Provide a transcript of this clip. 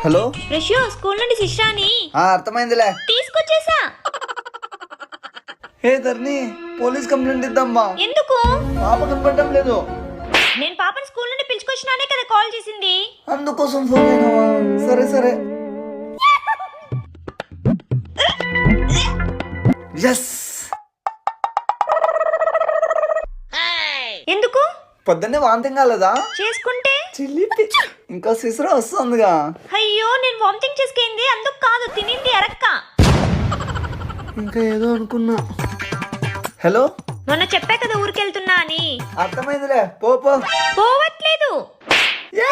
Hello Rishu school నుండి శిష్యాని అర్థమైందిలే. తీసుకొచ్చేసా. హే ధర్ని, police complaint ఇద్దామ్మా. ఎందుకు? పాప కనపడటం లేదు. నేను పాపని స్కూల్ నుండి పిలుచుకొచ్చినానే కదా కాల్ చేసింది. అందుకోసం ఫోన్ అయినావా? సరే సరే. ఎస్. ఎందుకు? పొద్దున్నే వాంతింగ్ కాలేదా? చేసుకుంటే చిల్లిపి ఇంకా సిసరా వస్తుందిగా. అయ్యో నేను వామిటింగ్ చేసుకుంది అందుకు కాదు, తినింది ఎరక్క. ఇంకా ఏదో అనుకున్నా. హలో, మొన్న చెప్పా కదా ఊరికెళ్తున్నా అని. అర్థమైందిలే. పో పో. పోవట్లేదు. Yes.